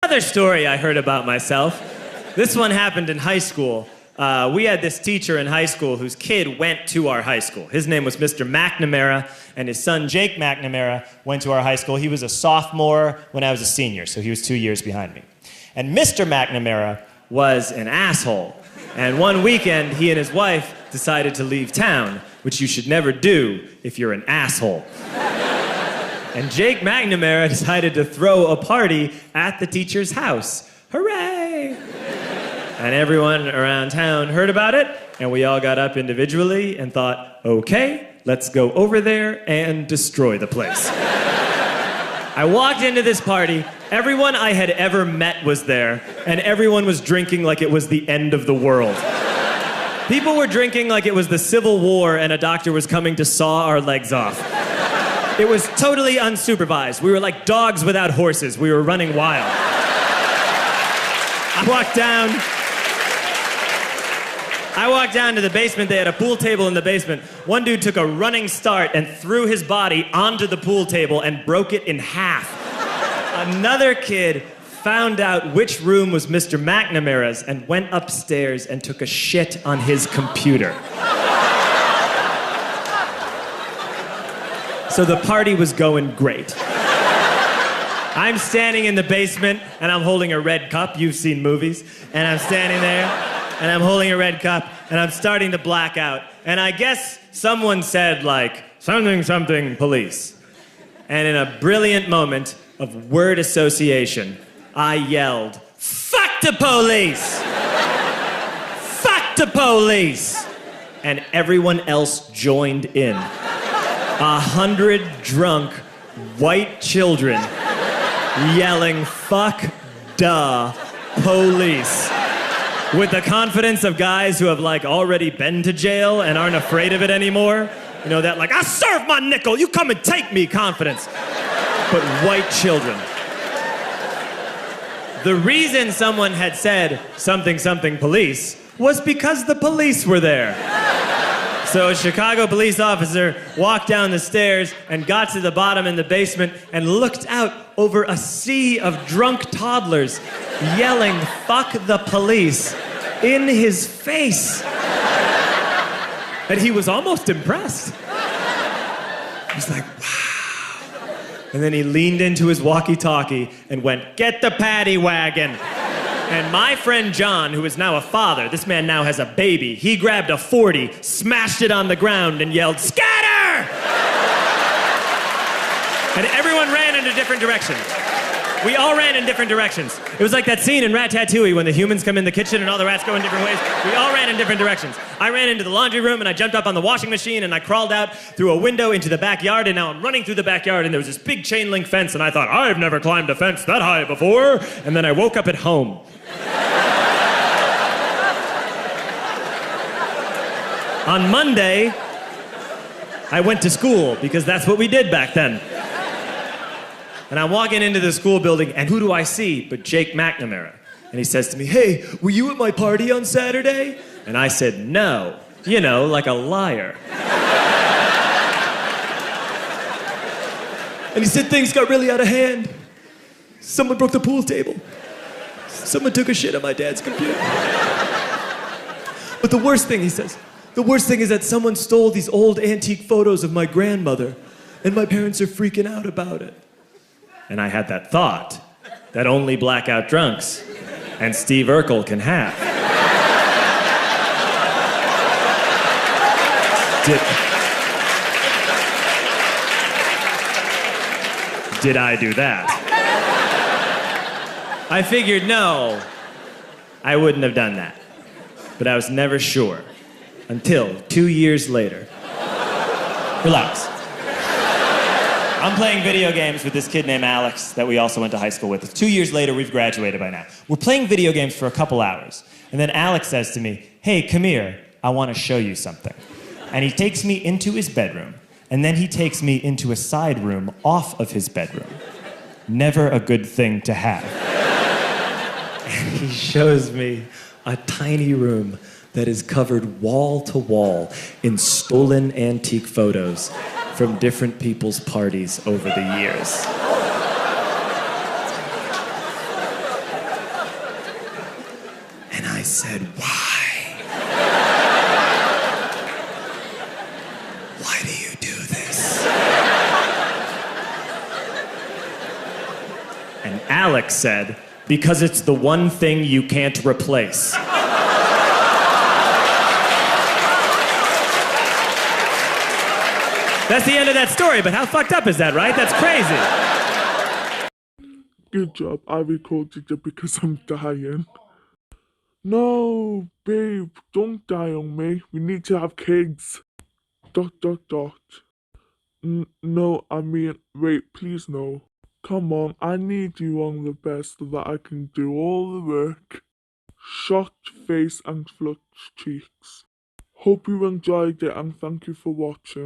Another story I heard about myself. This one happened in high school. We had this teacher in high school whose kid went to our high school. His name was Mr. McNamara, and his son Jake McNamara went to our high school. He was a sophomore when I was a senior, so he was 2 years behind me. And Mr. McNamara was an asshole. And one weekend, he and his wife decided to leave town, which you should never do if you're an asshole. And Jake McNamara decided to throw a party at the teacher's house. Hooray! And everyone around town heard about it, and we all got up individually and thought, okay, let's go over there and destroy the place. I walked into this party, everyone I had ever met was there, and everyone was drinking like it was the end of the world. People were drinking like it was the Civil War and a doctor was coming to saw our legs off. It was totally unsupervised. We were like dogs without horses. We were running wild. I walked down to the basement. They had a pool table in the basement. One dude took a running start and threw his body onto the pool table and broke it in half. Another kid found out which room was Mr. McNamara's and went upstairs and took a shit on his computer. So the party was going great. I'm standing in the basement and I'm holding a red cup. You've seen movies. And I'm standing there and I'm holding a red cup and I'm starting to black out. And I guess someone said like, something, something, police. And in a brilliant moment of word association, I yelled, fuck the police! Fuck the police! And everyone else joined in. 100 drunk white children yelling, fuck the police. With the confidence of guys who have like already been to jail and aren't afraid of it anymore. You know, that like, I serve my nickel, you come and take me confidence. But white children. The reason someone had said something, something police was because the police were there. So a Chicago police officer walked down the stairs and got to the bottom in the basement and looked out over a sea of drunk toddlers yelling, fuck the police, in his face. And he was almost impressed. He was like, wow. And then he leaned into his walkie-talkie and went, get the paddy wagon. And my friend John, who is now a father, this man now has a baby, he grabbed a 40, smashed it on the ground, and yelled, scatter! And everyone ran in a different direction. We all ran in different directions. It was like that scene in Ratatouille when the humans come in the kitchen and all the rats go in different ways. We all ran in different directions. I ran into the laundry room and I jumped up on the washing machine and I crawled out through a window into the backyard, and now I'm running through the backyard and there was this big chain link fence and I thought, I've never climbed a fence that high before. And then I woke up at home. On Monday, I went to school because that's what we did back then. And I'm walking into the school building, and who do I see but Jake McNamara? And he says to me, hey, were you at my party on Saturday? And I said, no. You know, like a liar. And he said things got really out of hand. Someone broke the pool table. Someone took a shit on my dad's computer. But the worst thing, he says, the worst thing is that someone stole these old antique photos of my grandmother, and my parents are freaking out about it. And I had that thought that only blackout drunks and Steve Urkel can have. Did I do that? I figured, no, I wouldn't have done that. But I was never sure until 2 years later. Relax. I'm playing video games with this kid named Alex that we also went to high school with. 2 years later, we've graduated by now. We're playing video games for a couple hours. And then Alex says to me, hey, come here, I want to show you something. And he takes me into his bedroom. And then he takes me into a side room off of his bedroom. Never a good thing to have. And he shows me a tiny room that is covered wall to wall in stolen antique photos from different people's parties over the years. said, "Why? Why do you do this?" And Alex said, "Because it's the one thing you can't replace." That's the end of that story, but how fucked up is that, right? That's crazy. Good job, I recorded it because I'm dying. No, babe, don't die on me. We need to have kids. ... No, I mean, wait, please no. Come on, I need you on the best so that I can do all the work. Shot face and flushed cheeks. Hope you enjoyed it and thank you for watching.